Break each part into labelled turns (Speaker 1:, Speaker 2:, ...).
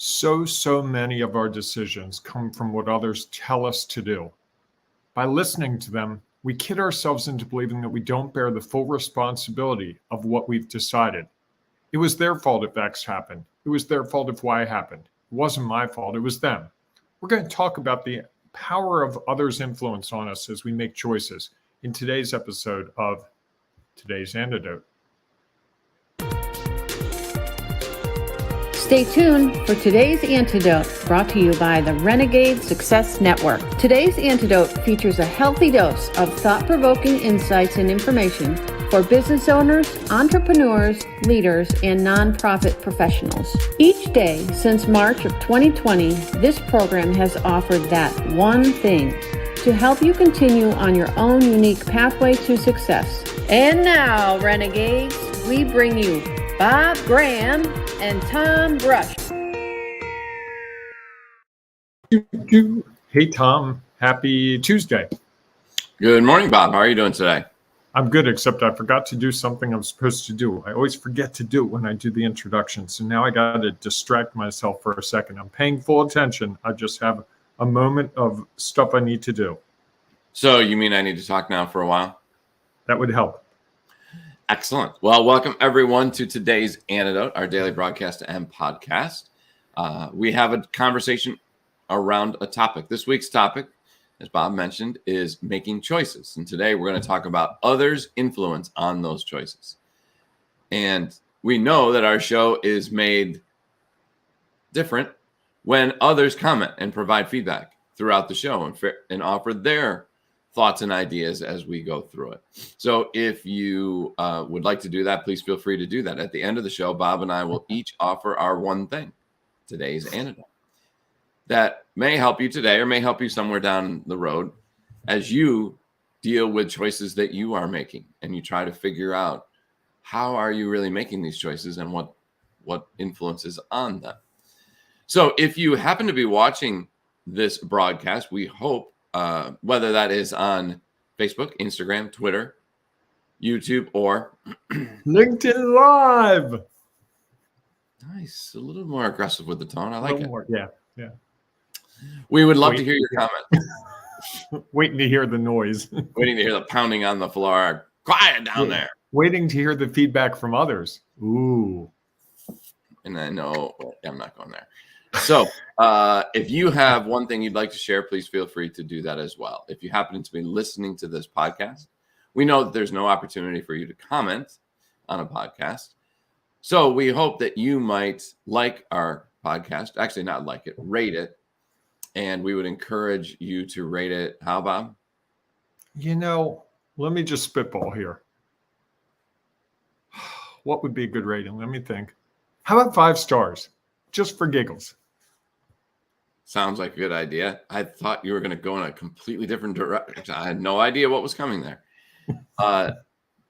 Speaker 1: So many of our decisions come from what others tell us to do. By listening to them, we kid ourselves into believing that we don't bear the full responsibility of what we've decided. It was their fault if X happened. It was their fault if Y happened. It wasn't my fault, it was them. We're going to talk about the power of others' influence on us as we make choices in today's episode of Today's Antidote.
Speaker 2: Stay tuned for Today's Antidote, brought to you by the Renegade Success Network. Today's Antidote features a healthy dose of thought-provoking insights and information for business owners, entrepreneurs, leaders, and nonprofit professionals. Each day since March of 2020, this program has offered that one thing to help you continue on your own unique pathway to success. And now, Renegades, we bring you Bob Graham and Tom Brush.
Speaker 1: Hey, Tom. Happy Tuesday.
Speaker 3: Good morning, Bob. How are you doing today?
Speaker 1: I'm good, except I forgot to do something I'm supposed to do. I always forget to do it when I do the introduction. So now I got to distract myself for a second. I'm paying full attention. I just have a moment of stuff I need to do.
Speaker 3: So you mean I need to talk now for a while?
Speaker 1: That would help.
Speaker 3: Excellent. Well, welcome everyone to today's Antidote, our daily broadcast and podcast. We have a conversation around a topic. This week's topic, as Bob mentioned, is making choices. And today we're going to talk about others' influence on those choices. And we know that our show is made different when others comment and provide feedback throughout the show and offer their thoughts and ideas as we go through it. So if you would like to do that, please feel free to do that. At the end of the show, Bob and I will each offer our one thing, today's antidote, that may help you today or may help you somewhere down the road as you deal with choices that you are making and you try to figure out how are you really making these choices and what influences on them. So if you happen to be watching this broadcast, we hope whether that is on Facebook, Instagram, Twitter, YouTube, or
Speaker 1: LinkedIn Live.
Speaker 3: Nice. A little more aggressive with the tone. I like it.
Speaker 1: More. Yeah.
Speaker 3: We would love to hear your comment.
Speaker 1: Waiting to hear the noise.
Speaker 3: Waiting to hear the pounding on the floor. Quiet down there.
Speaker 1: Waiting to hear the feedback from others. Ooh.
Speaker 3: And I know I'm not going there. So if you have one thing you'd like to share, please feel free to do that as well. If you happen to be listening to this podcast, we know that there's no opportunity for you to comment on a podcast. So we hope that you might like our podcast, actually not like it, rate it. And we would encourage you to rate it. How, Bob?
Speaker 1: Let me just spitball here. What would be a good rating? Let me think. How about 5 stars? Just for giggles.
Speaker 3: Sounds like a good idea. I thought you were going to go in a completely different direction. I had no idea what was coming there.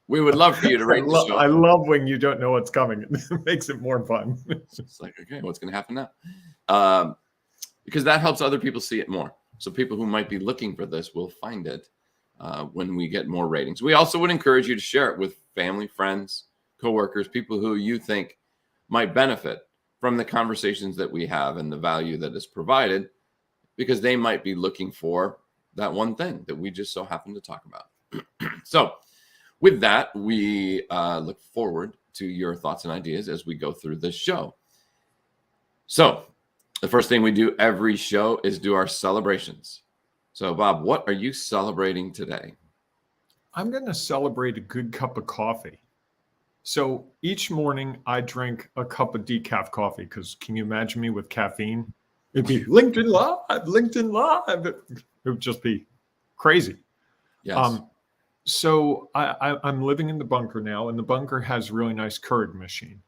Speaker 3: We would love for you to rate the show.
Speaker 1: I love when you don't know what's coming. It makes it more fun.
Speaker 3: It's like, okay, what's going to happen now? Because that helps other people see it more. So people who might be looking for this will find it when we get more ratings. We also would encourage you to share it with family, friends, coworkers, people who you think might benefit from the conversations that we have and the value that is provided, because they might be looking for that one thing that we just so happen to talk about. So with that, we look forward to your thoughts and ideas as we go through this show. So the first thing we do every show is do our celebrations. So Bob, what are you celebrating today?
Speaker 1: I'm going to celebrate a good cup of coffee. So each morning I drink a cup of decaf coffee because can you imagine me with caffeine? It'd be LinkedIn Live. It would just be crazy.
Speaker 3: Yes.
Speaker 1: So I'm living in the bunker now, and the bunker has a really nice Keurig machine.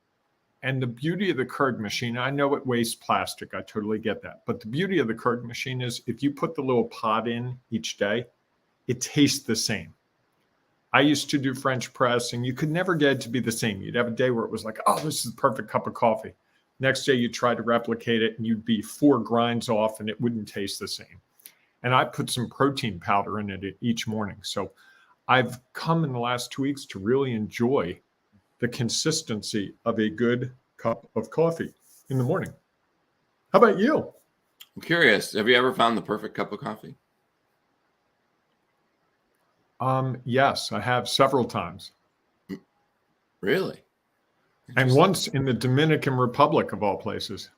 Speaker 1: And the beauty of the Keurig machine, I know it wastes plastic. I totally get that. But the beauty of the Keurig machine is if you put the little pod in each day, it tastes the same. I used to do French press, and you could never get it to be the same. You'd have a day where it was like, oh, this is the perfect cup of coffee. Next day, you try to replicate it, and you'd be 4 grinds off, and it wouldn't taste the same. And I put some protein powder in it each morning. So I've come in the last 2 weeks to really enjoy the consistency of a good cup of coffee in the morning. How about you?
Speaker 3: I'm curious. Have you ever found the perfect cup of coffee?
Speaker 1: Yes, I have several times.
Speaker 3: Really?
Speaker 1: And once in the Dominican Republic, of all places.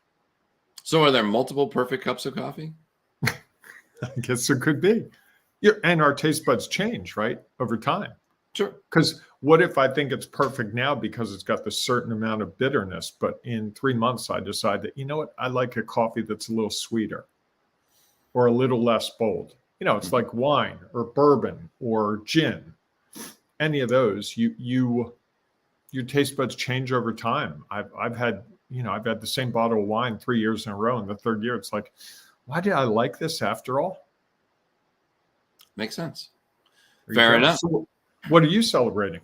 Speaker 3: So are there multiple perfect cups of coffee?
Speaker 1: I guess there could be. And our taste buds change, right, over time.
Speaker 3: Sure.
Speaker 1: Because what if I think it's perfect now because it's got this certain amount of bitterness, but in 3 months I decide that, you know what, I like a coffee that's a little sweeter or a little less bold. It's like wine or bourbon or gin. Any of those, your taste buds change over time. I've had the same bottle of wine 3 years in a row, and the third year it's like, why did I like this after all?
Speaker 3: Makes sense.
Speaker 1: Fair enough. So what are you celebrating?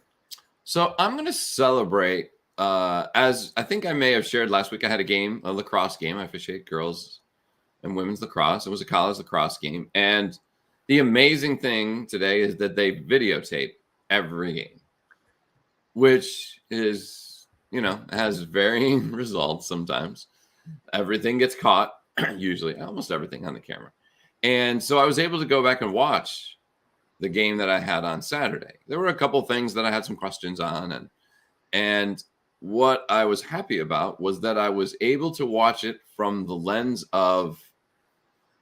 Speaker 3: So I'm going to celebrate, as I think I may have shared last week, I had a lacrosse game. I officiate girls and women's lacrosse. It was a college lacrosse game. And the amazing thing today is that they videotape every game, which is, has varying results sometimes. Everything gets caught, usually, almost everything on the camera. And so I was able to go back and watch the game that I had on Saturday. There were a couple things that I had some questions on, and what I was happy about was that I was able to watch it from the lens of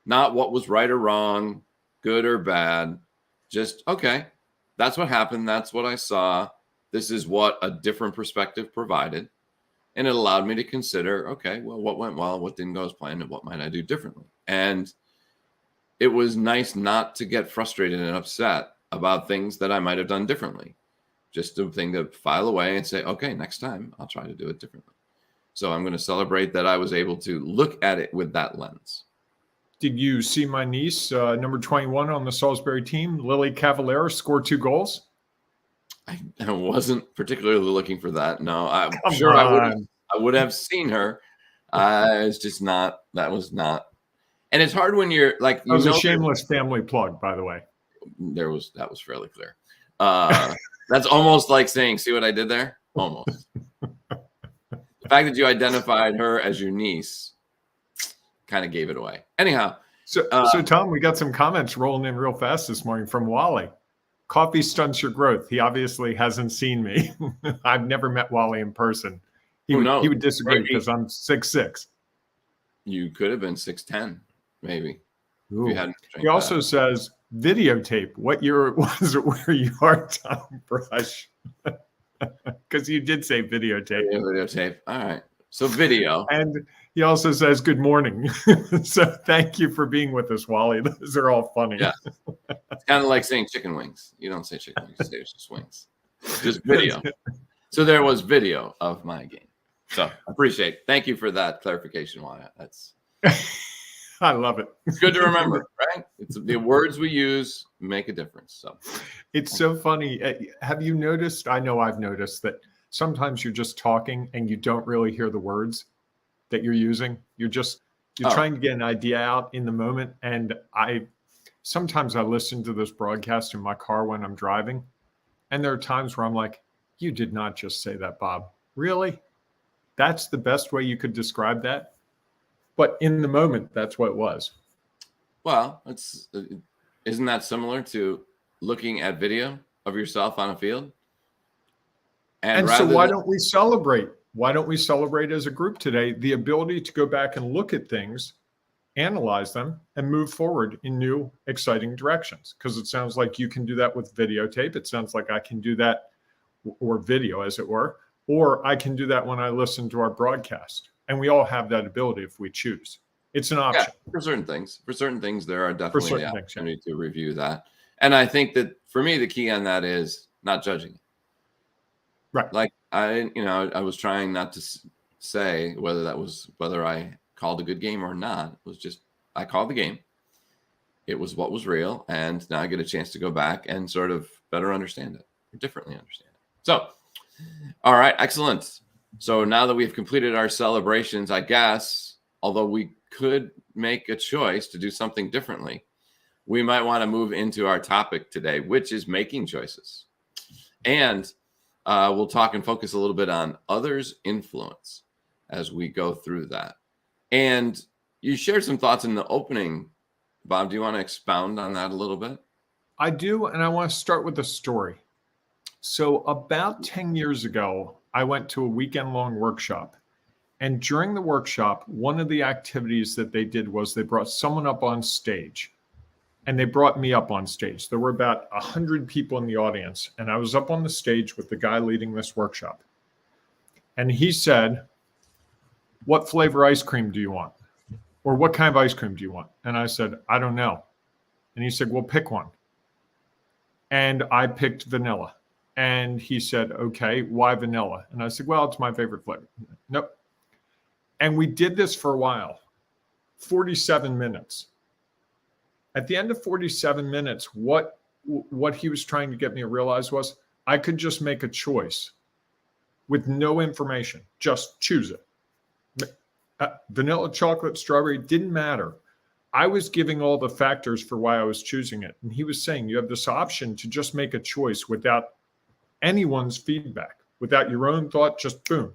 Speaker 3: not what was right or wrong, good or bad, just, okay, that's what happened. That's what I saw. This is what a different perspective provided. And it allowed me to consider, okay, well, what went well, what didn't go as planned, and what might I do differently? And it was nice not to get frustrated and upset about things that I might have done differently. Just a thing to file away and say, okay, next time I'll try to do it differently. So I'm going to celebrate that I was able to look at it with that lens.
Speaker 1: Did you see my niece, number 21 on the Salisbury team, Lily Cavallero, score 2 goals?
Speaker 3: I wasn't particularly looking for that. No, I'm sure I would have seen her. It's just not, that was not. And it's hard when you're like,
Speaker 1: that was a shameless family plug, by the way.
Speaker 3: That was fairly clear. That's almost like saying, see what I did there? Almost. The fact that you identified her as your niece kind of gave it away. Anyhow.
Speaker 1: So Tom, we got some comments rolling in real fast this morning from Wally. Coffee stunts your growth. He obviously hasn't seen me. I've never met Wally in person. He would disagree because I'm 6'6".
Speaker 3: You could have been 6'10", maybe.
Speaker 1: If you hadn't. He also says, videotape. What year was it where you are, Tom Brush? Because you did say videotape.
Speaker 3: Videotape. All right. So video.
Speaker 1: And he also says, good morning. So thank you for being with us, Wally. Those are all funny.
Speaker 3: Yeah. It's kind of like saying chicken wings. You don't say chicken wings. You say it's just wings. Just video. So there was video of my game. So I appreciate it. Thank you for that clarification, Wyatt. That's
Speaker 1: I love it.
Speaker 3: It's good to remember, right? It's the words we use make a difference. So
Speaker 1: it's so funny. Have you noticed? I know I've noticed that sometimes you're just talking and you don't really hear the words that you're using. You're trying to get an idea out in the moment. And sometimes I listen to this broadcast in my car when I'm driving, and there are times where I'm like, you did not just say that, Bob. Really? That's the best way you could describe that? But in the moment, that's what it was.
Speaker 3: Well, isn't that similar to looking at video of yourself on a field?
Speaker 1: And so why don't we celebrate? Why don't we celebrate as a group today the ability to go back and look at things, analyze them, and move forward in new, exciting directions? Because it sounds like you can do that with videotape. It sounds like I can do that, or video, as it were, or I can do that when I listen to our broadcast. And we all have that ability if we choose. It's an option.
Speaker 3: Yeah, for certain things. For certain things, there are definitely the opportunity to review that. And I think that for me, the key on that is not judging.
Speaker 1: Right.
Speaker 3: Like I was trying not to say whether I called a good game or not. It was just, I called the game. It was what was real. And now I get a chance to go back and sort of better understand it, or differently understand it. So, all right, excellent. So now that we've completed our celebrations, I guess, although we could make a choice to do something differently, we might want to move into our topic today, which is making choices. And we'll talk and focus a little bit on others' influence as we go through that. And You shared some thoughts in the opening. Bob, do you want to expound on that a little bit?
Speaker 1: I do, and I want to start with a story. So about 10 years ago, I went to a weekend-long workshop. And during the workshop, one of the activities that they did was they brought someone up on stage. And they brought me up on stage. There were about 100 people in the audience. And I was up on the stage with the guy leading this workshop. And he said, "What flavor ice cream do you want? Or what kind of ice cream do you want?" And I said, "I don't know." And he said, "Well, pick one." And I picked vanilla. And he said, "Okay, why vanilla?" And I said, "Well, it's my favorite flavor." Nope. And we did this for a while, 47 minutes. At the end of 47 minutes, what he was trying to get me to realize was I could just make a choice with no information, just choose it. Vanilla, chocolate, strawberry, didn't matter. I was giving all the factors for why I was choosing it. And he was saying, you have this option to just make a choice without anyone's feedback, without your own thought, just boom.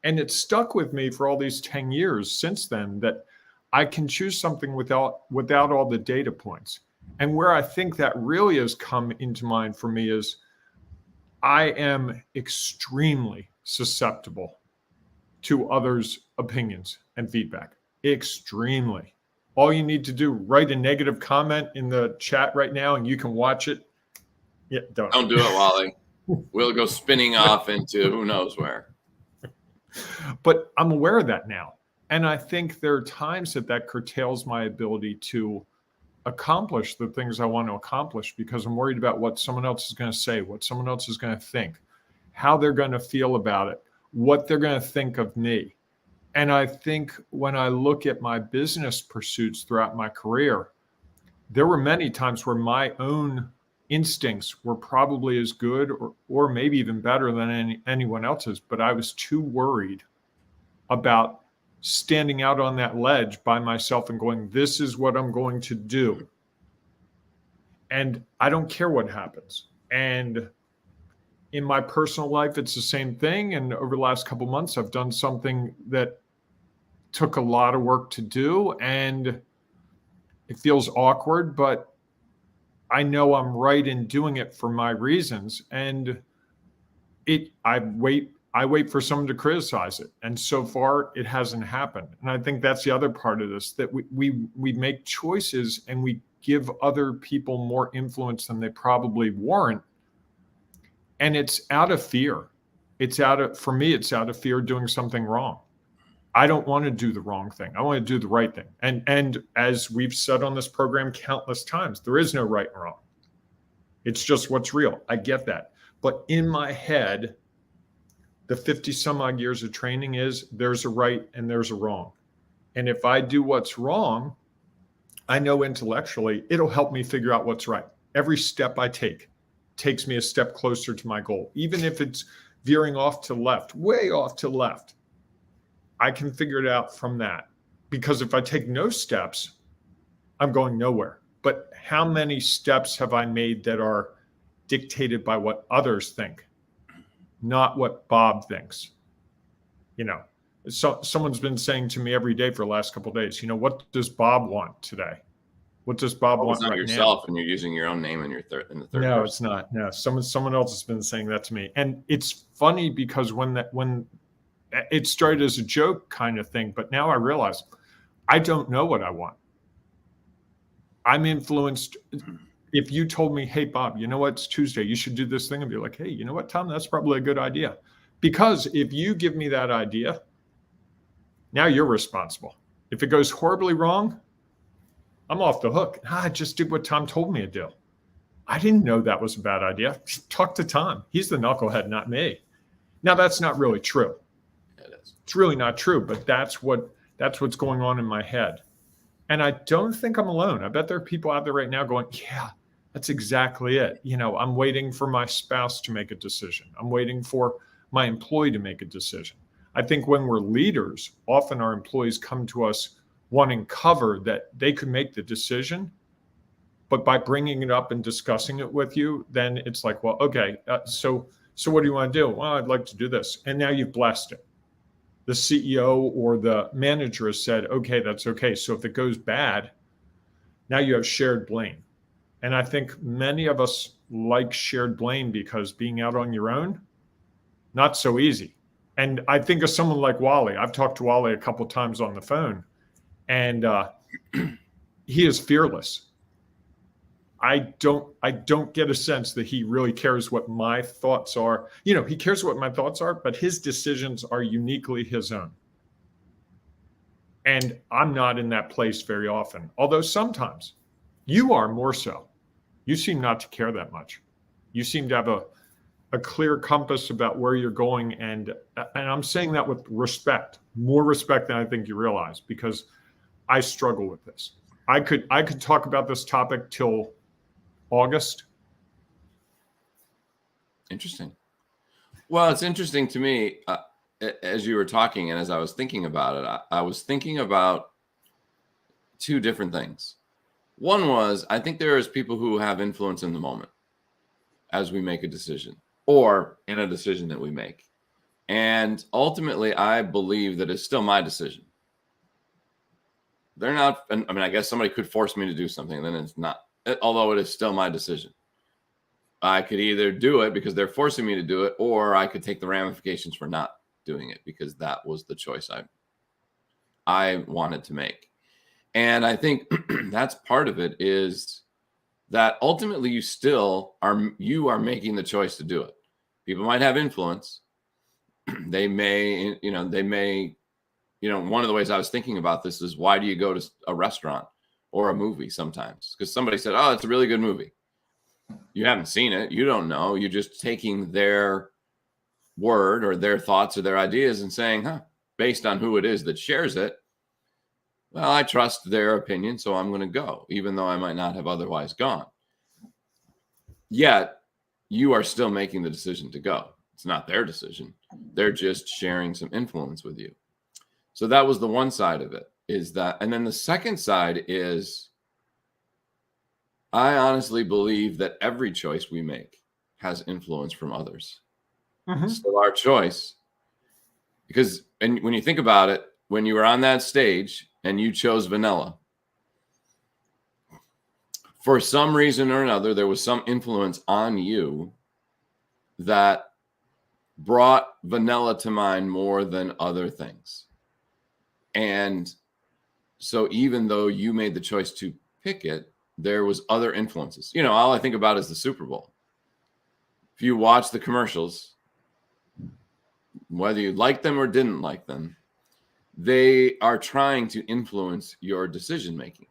Speaker 1: And it stuck with me for all these 10 years since then that I can choose something without all the data points. And where I think that really has come into mind for me is I am extremely susceptible to others' opinions and feedback. Extremely. All you need to do, write a negative comment in the chat right now and you can watch it. Yeah, don't
Speaker 3: do it, Wally. We'll go spinning off into who knows where.
Speaker 1: But I'm aware of that now. And I think there are times that curtails my ability to accomplish the things I want to accomplish because I'm worried about what someone else is going to say, what someone else is going to think, how they're going to feel about it, what they're going to think of me. And I think when I look at my business pursuits throughout my career, there were many times where my own instincts were probably as good or maybe even better than anyone else's, but I was too worried about standing out on that ledge by myself and going, this is what I'm going to do. And I don't care what happens. And in my personal life, it's the same thing. And over the last couple of months, I've done something that took a lot of work to do. And it feels awkward, but I know I'm right in doing it for my reasons. And I wait for someone to criticize it. And so far it hasn't happened. And I think that's the other part of this, that we make choices and we give other people more influence than they probably warrant. And it's out of fear. For me, it's out of fear of doing something wrong. I don't want to do the wrong thing. I want to do the right thing. And as we've said on this program countless times, there is no right and wrong. It's just what's real. I get that. But in my head, the 50 some odd years of training is there's a right and there's a wrong. And if I do what's wrong, I know intellectually it'll help me figure out what's right. Every step I take takes me a step closer to my goal. Even if it's veering off to left, way off to left, I can figure it out from that. Because if I take no steps, I'm going nowhere. But how many steps have I made that are dictated by what others think, not what Bob thinks? You know, so someone's been saying to me every day for the last couple of days, you know, what does Bob want today? What does Bob want right now?
Speaker 3: It's not yourself, and you're using your own name in the third.
Speaker 1: No,
Speaker 3: person.
Speaker 1: It's not. No, someone else has been saying that to me, and it's funny because when it started as a joke kind of thing, but now I realize I don't know what I want. I'm influenced. If you told me, hey, Bob, you know what, it's Tuesday, you should do this thing, and be like, hey, you know what, Tom, that's probably a good idea. Because if you give me that idea, now you're responsible. If it goes horribly wrong, I'm off the hook. I just did what Tom told me to do. I didn't know that was a bad idea. Talk to Tom. He's the knucklehead, not me. Now, that's not really true. It's really not true, but that's what's going on in my head. And I don't think I'm alone. I bet there are people out there right now going, yeah, that's exactly it. You know, I'm waiting for my spouse to make a decision. I'm waiting for my employee to make a decision. I think when we're leaders, often our employees come to us wanting cover that they could make the decision. But by bringing it up and discussing it with you, then it's like, well, okay, so what do you want to do? Well, I'd like to do this. And now you've blessed it. the CEO or the manager has said, okay, that's okay. So if it goes bad, now you have shared blame. And I think many of us like shared blame because being out on your own, not so easy. And I think of someone like Wally. I've talked to Wally a couple of times on the phone, and he is fearless. I don't get a sense that he really cares what my thoughts are. He cares what my thoughts are, but his decisions are uniquely his own. And I'm not in that place very often, although sometimes you are more so. You seem not to care that much. You seem to have a clear compass about where you're going. And I'm saying that with respect, more respect than I think you realize, because I struggle with this. I could talk about this topic till August.
Speaker 3: Interesting. Well, it's interesting to me as you were talking and as I was thinking about it, I was thinking about two different things. One was, I think there is people who have influence in the moment as we make a decision or in a decision that we make. And ultimately, I believe that it's still my decision. They're not, I mean, I guess somebody could force me to do something, then it's not, although it is still my decision. I could either do it because they're forcing me to do it, or I could take the ramifications for not doing it because that was the choice I wanted to make. And I think that's part of it, is that ultimately you are making the choice to do it. People might have influence. They may, one of the ways I was thinking about this is, why do you go to a restaurant or a movie sometimes? Because somebody said, oh, it's a really good movie. You haven't seen it. You don't know. You're just taking their word or their thoughts or their ideas and saying, based on who it is that shares it, well, I trust their opinion, so I'm going to go, even though I might not have otherwise gone. Yet, you are still making the decision to go. It's not their decision. They're just sharing some influence with you. So that was the one side of it, is that. And then the second side is, I honestly believe that every choice we make has influence from others. Mm-hmm. It's still our choice. Because, and when you think about it, when you were on that stage and you chose vanilla, for some reason or another, there was some influence on you that brought vanilla to mind more than other things. And so even though you made the choice to pick it, there was other influences. All I think about is the Super Bowl. If you watch the commercials, whether you like them or didn't like them, they are trying to influence your decision-making.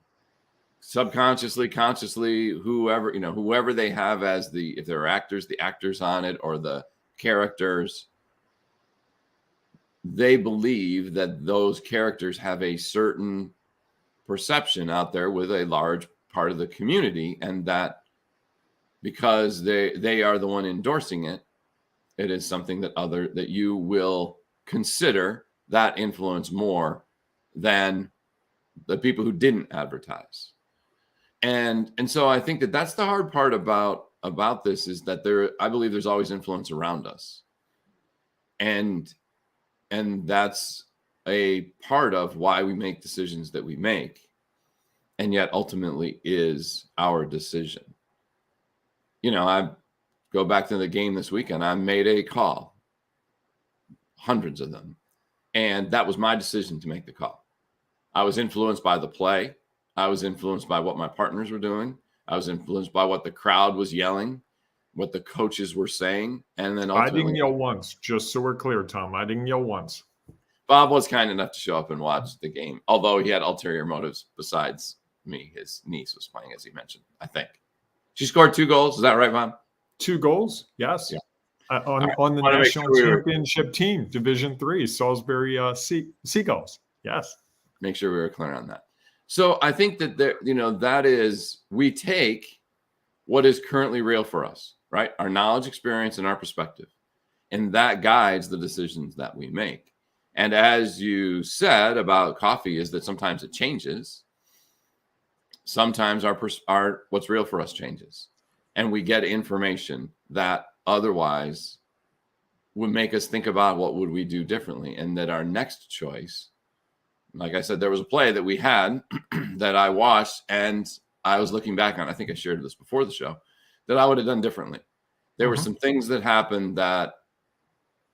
Speaker 3: Subconsciously, consciously, whoever they have as if there are actors, the actors on it, or the characters, they believe that those characters have a certain perception out there with a large part of the community, and that because they are the one endorsing it, it is something that you will consider that influence more than the people who didn't advertise. And so I think that that's the hard part about this, is that I believe there's always influence around us. And that's a part of why we make decisions that we make, and yet ultimately is our decision. I go back to the game this weekend. I made a call, hundreds of them, and that was my decision to make the call. I was influenced by the play. I was influenced by what my partners were doing. I was influenced by what the crowd was yelling, what the coaches were saying. And then ultimately, I
Speaker 1: didn't yell once, just so we're clear, Tom. I didn't yell once.
Speaker 3: Bob was kind enough to show up and watch the game, although he had ulterior motives besides me. His niece was playing, as he mentioned, I think. She scored 2 goals. Is that right, Bob?
Speaker 1: 2 goals? Yes. Yeah. On the national championship team, Division III, Salisbury Seagulls. Yes.
Speaker 3: Make sure we were clear on that. So I think that that is, we take what is currently real for us, right? Our knowledge, experience, and our perspective. And that guides the decisions that we make. And as you said about coffee, is that sometimes it changes. Sometimes our what's real for us changes. And we get information that otherwise would make us think about what would we do differently, and that our next choice, like I said, there was a play that we had that I watched, and I was looking back on, I think I shared this before the show, that I would have done differently. There were some things that happened that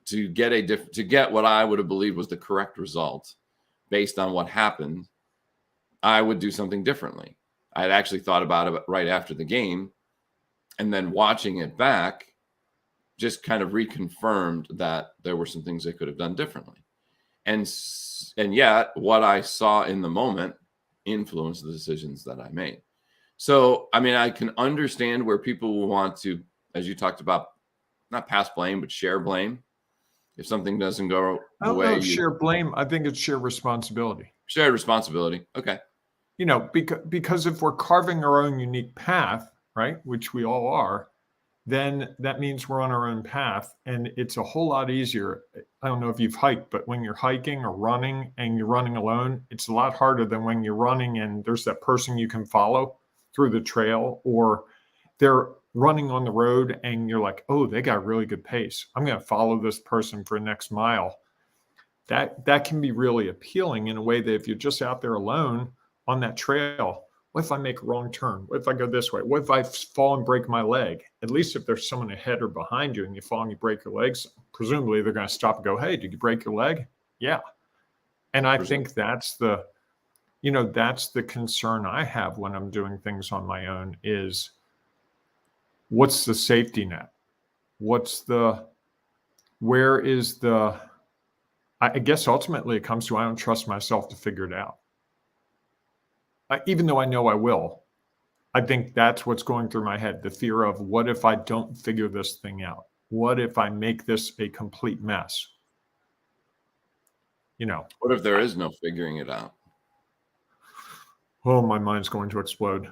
Speaker 3: to get what I would have believed was the correct result based on what happened, I would do something differently. I had actually thought about it right after the game, and then watching it back just kind of reconfirmed that there were some things I could have done differently. And yet what I saw in the moment influenced the decisions that I made. So, I mean, I can understand where people will want to, as you talked about, not pass blame, but share blame. If something doesn't go the way you
Speaker 1: share blame, I think it's share responsibility.
Speaker 3: Shared responsibility. Okay.
Speaker 1: You know, because if we're carving our own unique path, right, which we all are, then that means we're on our own path. And it's a whole lot easier. I don't know if you've hiked, but when you're hiking or running and you're running alone, it's a lot harder than when you're running and there's that person you can follow through the trail, or they're running on the road and you're like, oh, they got really good pace. I'm going to follow this person for the next mile. That can be really appealing in a way that if you're just out there alone on that trail, what if I make a wrong turn? What if I go this way? What if I fall and break my leg? At least if there's someone ahead or behind you and you fall and you break your legs, presumably they're going to stop and go, hey, did you break your leg? Yeah. And I think that's the concern I have when I'm doing things on my own is, what's the safety net? I guess ultimately it comes to, I don't trust myself to figure it out. Even though I know I will, I think that's what's going through my head. The fear of, what if I don't figure this thing out? What if I make this a complete mess? You know,
Speaker 3: what if there is no figuring it out?
Speaker 1: Oh, my mind's going to explode.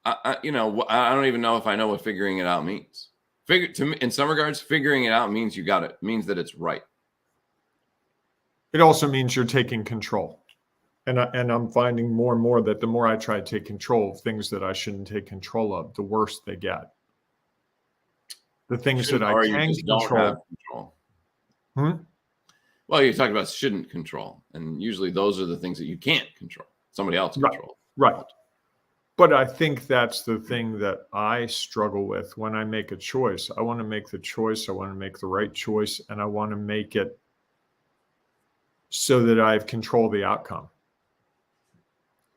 Speaker 3: I don't even know if I know what figuring it out means. To me, in some regards, figuring it out means you got it. Means that it's right.
Speaker 1: It also means you're taking control. And I'm finding more and more that the more I try to take control of things that I shouldn't take control of, the worse they get. The things that I can control.
Speaker 3: Well, you're talking about shouldn't control. And usually those are the things that you can't control. Somebody else control.
Speaker 1: Right. But I think that's the thing that I struggle with when I make a choice. I want to make the choice. I want to make the right choice. And I want to make it so that I have control of the outcome.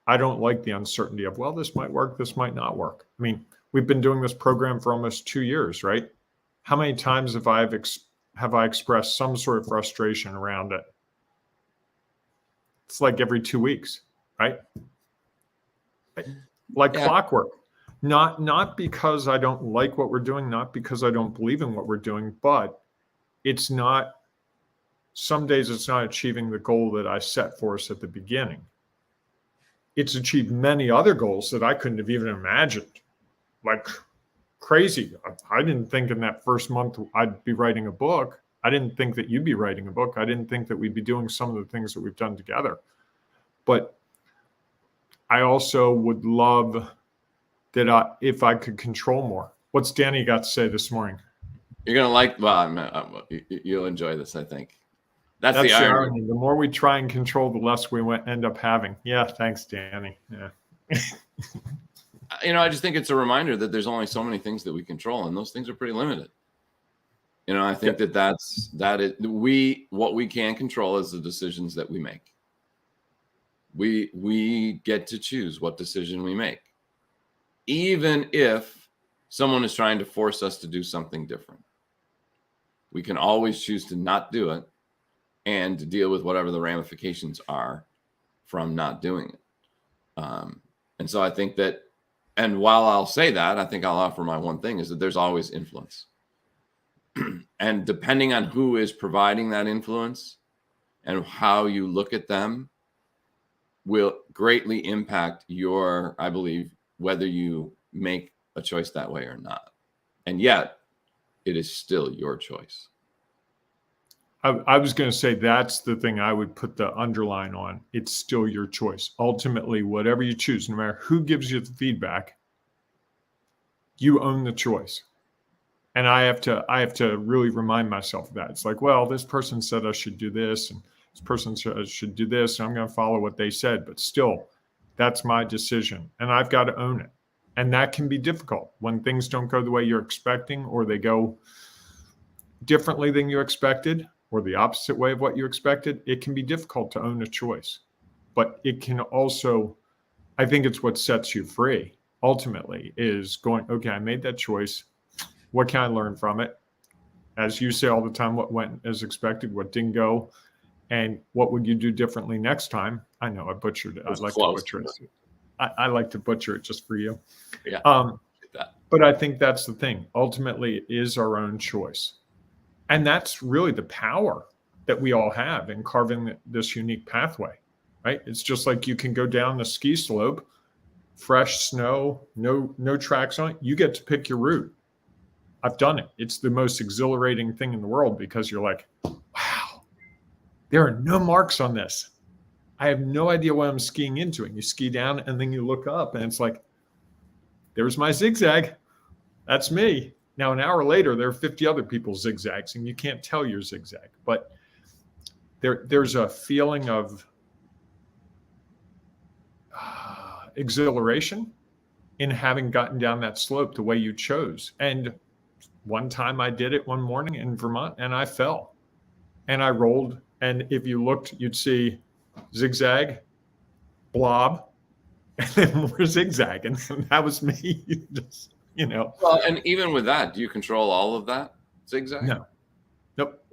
Speaker 1: I don't like the uncertainty of, well, this might work, this might not work. I mean, we've been doing this program for almost 2 years, right? How many times have I expressed some sort of frustration around it? It's like every 2 weeks, right? Like clockwork. Not because I don't like what we're doing, not because I don't believe in what we're doing, but some days it's not achieving the goal that I set for us at the beginning. It's achieved many other goals that I couldn't have even imagined. Like crazy. I didn't think in that first month I'd be writing a book. I didn't think that you'd be writing a book. I didn't think that we'd be doing some of the things that we've done together. But I also would love that if I could control more. What's Danny got to say this morning?
Speaker 3: You're going to you'll enjoy this, I think. That's the irony.
Speaker 1: The more we try and control, the less we end up having. Yeah, thanks, Danny. Yeah.
Speaker 3: I just think it's a reminder that there's only so many things that we control, and those things are pretty limited. I think what we can control is the decisions that we make. We get to choose what decision we make, even if someone is trying to force us to do something different. We can always choose to not do it and to deal with whatever the ramifications are from not doing it. And so I think that, and while I'll say that, I think I'll offer my one thing is that there's always influence. And depending on who is providing that influence and how you look at them will greatly impact I believe, whether you make a choice that way or not. And yet, it is still your choice.
Speaker 1: I was going to say that's the thing I would put the underline on. It's still your choice. Ultimately, whatever you choose, no matter who gives you the feedback, you own the choice. And I have to really remind myself of that. It's like, well, this person said I should do this, and this person said I should do this, and I'm going to follow what they said. But still, that's my decision, and I've got to own it. And that can be difficult when things don't go the way you're expecting, or they go differently than you expected, or the opposite way of what you expected. It can be difficult to own a choice, but it can also, I think it's what sets you free ultimately, is going, okay, I made that choice. What can I learn from it? As you say all the time, what went as expected, what didn't go, and what would you do differently next time? I know I butchered it. I like to butcher it. I like to butcher it just for you.
Speaker 3: Yeah.
Speaker 1: But I think that's the thing. Ultimately, it is our own choice. And that's really the power that we all have in carving this unique pathway, right? It's just like you can go down the ski slope, fresh snow, no tracks on it. You get to pick your route. I've done it. It's the most exhilarating thing in the world, because you're like, wow, there are no marks on this. I have no idea what I'm skiing into. And you ski down and then you look up and it's like, there's my zigzag. That's me. Now, an hour later, there are 50 other people's zigzags and you can't tell your zigzag. But there's a feeling of exhilaration in having gotten down that slope the way you chose. And one time I did it one morning in Vermont and I fell and I rolled. And if you looked, you'd see zigzag, blob, and then more zigzag. And that was me. Just,
Speaker 3: Well, and even with that, do you control all of that zigzag?
Speaker 1: No. Nope.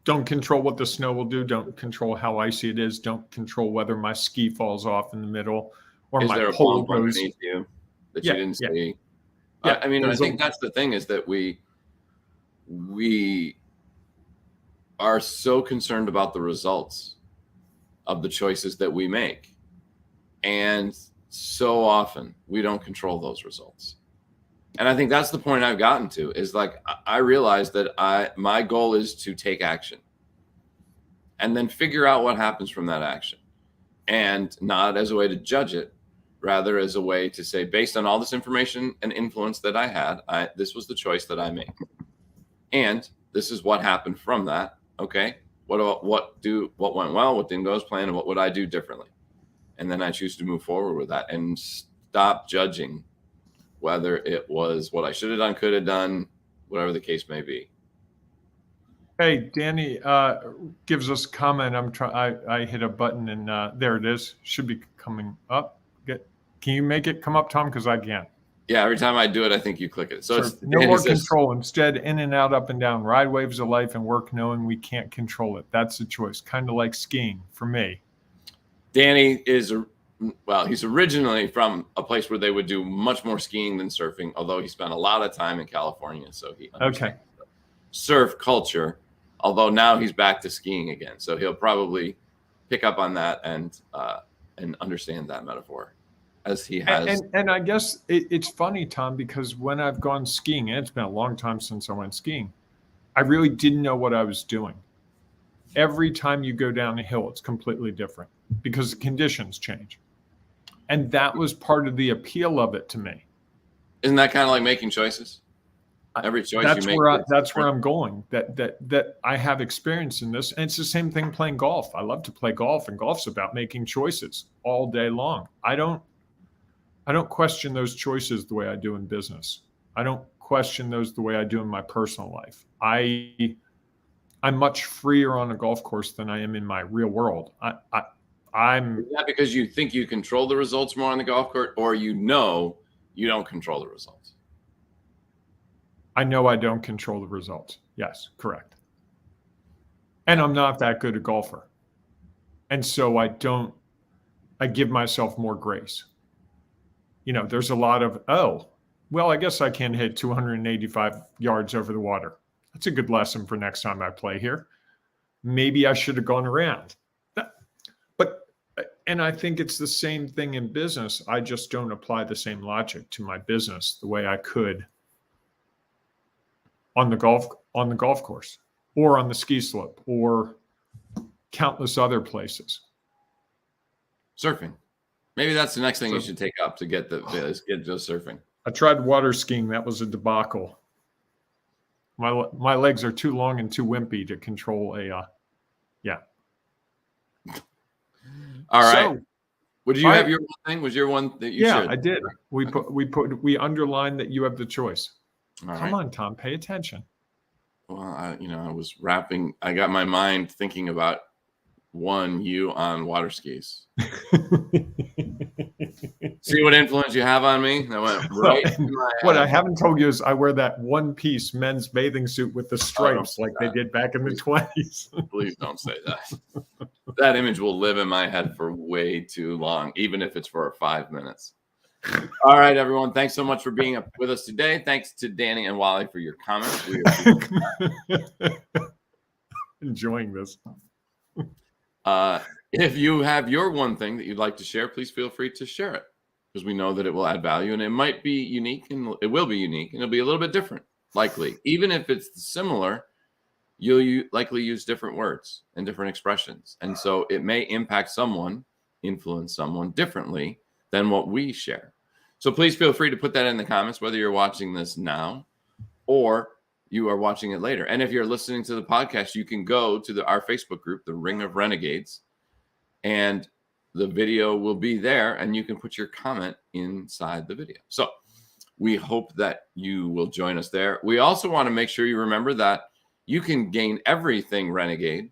Speaker 1: Don't control what the snow will do. Don't control how icy it is. Don't control whether my ski falls off in the middle or my pole goes.
Speaker 3: Underneath you that you didn't see?
Speaker 1: Yeah.
Speaker 3: I mean, I think that's the thing, is that we are so concerned about the results of the choices that we make. And so often we don't control those results. And I think that's the point I've gotten to, is like, I realize that my goal is to take action and then figure out what happens from that action, and not as a way to judge it, rather as a way to say, based on all this information and influence that I had, this was the choice that I made. And this is what happened from that. Okay. What went well, what didn't go as planned, and what would I do differently? And then I choose to move forward with that and stop judging whether it was what I should have done, could have done, whatever the case may be.
Speaker 1: Hey, Danny gives us a comment. I hit a button and there it is. Should be coming up. Can you make it come up, Tom? Because I can't.
Speaker 3: Yeah, every time I do it, I think you click it. So it's
Speaker 1: no more control. Instead, in and out, up and down, ride waves of life and work knowing we can't control it. That's the choice. Kind of like skiing for me.
Speaker 3: Danny he's originally from a place where they would do much more skiing than surfing, although he spent a lot of time in California. So he understands the surf culture, although now he's back to skiing again. So he'll probably pick up on that and understand that metaphor, as he has.
Speaker 1: And I guess it's funny, Tom, because when I've gone skiing, and it's been a long time since I went skiing, I really didn't know what I was doing. Every time you go down a hill, it's completely different because the conditions change. And that was part of the appeal of it to me.
Speaker 3: Isn't that kind of like making choices? Every choice you make.
Speaker 1: That's where I'm going. That I have experience in this. And it's the same thing playing golf. I love to play golf, and golf's about making choices all day long. I don't question those choices the way I do in business. I don't question those the way I do in my personal life. I'm much freer on a golf course than I am in my real world. I'm
Speaker 3: not because you think you control the results more on the golf course, or you don't control the results.
Speaker 1: I know I don't control the results. Yes, correct. And I'm not that good a golfer. And so I give myself more grace. There's a lot of, I guess I can hit 285 yards over the water. That's a good lesson for next time I play here. Maybe I should have gone around. And I think it's the same thing in business. I just don't apply the same logic to my business the way I could on the golf course, or on the ski slope, or countless other places.
Speaker 3: Surfing. Maybe that's the next thing you should take up to get just surfing.
Speaker 1: I tried water skiing. That was a debacle. My legs are too long and too wimpy to control a. Yeah.
Speaker 3: All right.
Speaker 1: So,
Speaker 3: would you have your one thing? Was your one that you shared?
Speaker 1: I did. We underlined that you have the choice.
Speaker 3: All
Speaker 1: Come
Speaker 3: right.
Speaker 1: on, Tom, pay attention.
Speaker 3: Well, I was wrapping. I got my mind thinking about you on water skis. See what influence you have on me? That went right to my
Speaker 1: What
Speaker 3: head.
Speaker 1: I haven't told you is I wear that one-piece men's bathing suit with the stripes like they did back in the 20s.
Speaker 3: Please don't say that. That image will live in my head for way too long, even if it's for 5 minutes. All right, everyone. Thanks so much for being with us today. Thanks to Danny and Wally for your comments. We
Speaker 1: Enjoying this.
Speaker 3: If you have your one thing that you'd like to share, please feel free to share it, because we know that it will add value, and it might be unique, and it will be unique, and it'll be a little bit different, likely. Even if it's similar, you'll likely use different words and different expressions. And so it may impact someone, influence someone differently than what we share. So please feel free to put that in the comments, whether you're watching this now or you are watching it later. And if you're listening to the podcast, you can go to our Facebook group, the Ring of Renegades, and the video will be there, and you can put your comment inside the video. So we hope that you will join us there. We also want to make sure you remember that you can gain everything Renegade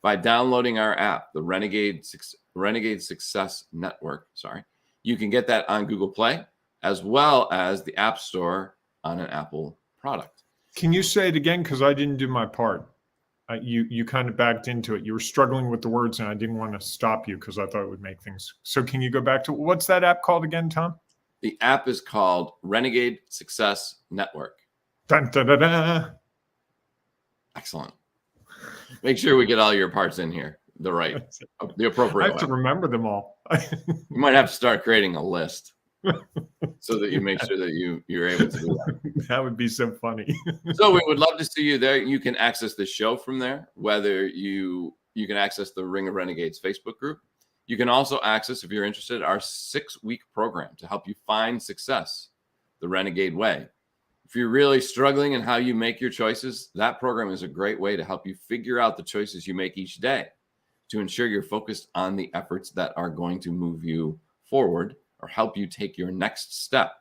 Speaker 3: by downloading our app, the Renegade Success Network. Sorry. You can get that on Google Play as well as the App Store on an Apple product.
Speaker 1: Can you say it again? Because I didn't do my part. You kind of backed into it. You were struggling with the words, and I didn't want to stop you because I thought it would make things. So can you go back to what's that app called again, Tom?
Speaker 3: The app is called Renegade Success Network.
Speaker 1: Dun, dun, dun, dun.
Speaker 3: Excellent. Make sure we get all your parts in here. The appropriate
Speaker 1: I have
Speaker 3: way.
Speaker 1: to remember them all.
Speaker 3: You might have to start creating a list so that you make sure that you're able to do that.
Speaker 1: That would be so funny.
Speaker 3: So we would love to see you there. You can access the show from there, whether you can access the Ring of Renegades Facebook group. You can also access, if you're interested, our 6-week program to help you find success the Renegade way. If you're really struggling in how you make your choices, that program is a great way to help you figure out the choices you make each day to ensure you're focused on the efforts that are going to move you forward or help you take your next step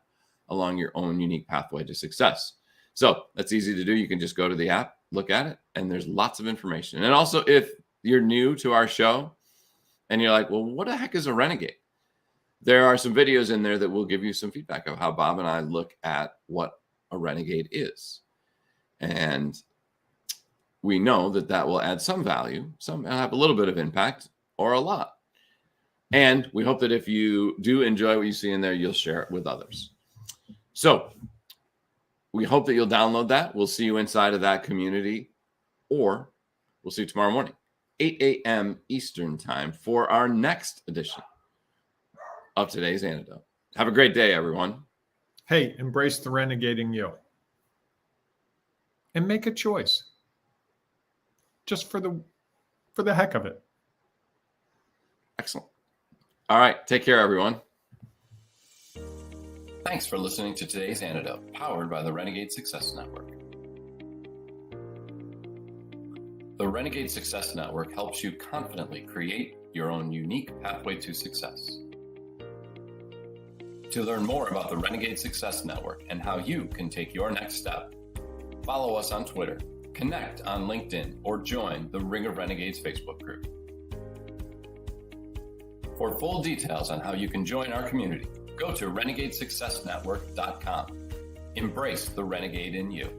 Speaker 3: along your own unique pathway to success. So that's easy to do. You can just go to the app, look at it, and there's lots of information. And also, if you're new to our show and you're like, well, what the heck is a renegade? There are some videos in there that will give you some feedback of how Bob and I look at what a renegade is. And we know that will add some value, some have a little bit of impact, or a lot. And we hope that if you do enjoy what you see in there, you'll share it with others. So we hope that you'll download that. We'll see you inside of that community, or we'll see you tomorrow morning, 8 a.m. Eastern time, for our next edition of today's Antidote. Have a great day, everyone.
Speaker 1: Hey, embrace the renegading you. And make a choice. Just for the heck of it.
Speaker 3: Excellent. All right. Take care, everyone. Thanks for listening to today's Antidote, powered by the Renegade Success Network. The Renegade Success Network helps you confidently create your own unique pathway to success. To learn more about the Renegade Success Network and how you can take your next step, follow us on Twitter, connect on LinkedIn, or join the Ring of Renegades Facebook group. For full details on how you can join our community, go to renegadesuccessnetwork.com. Embrace the renegade in you.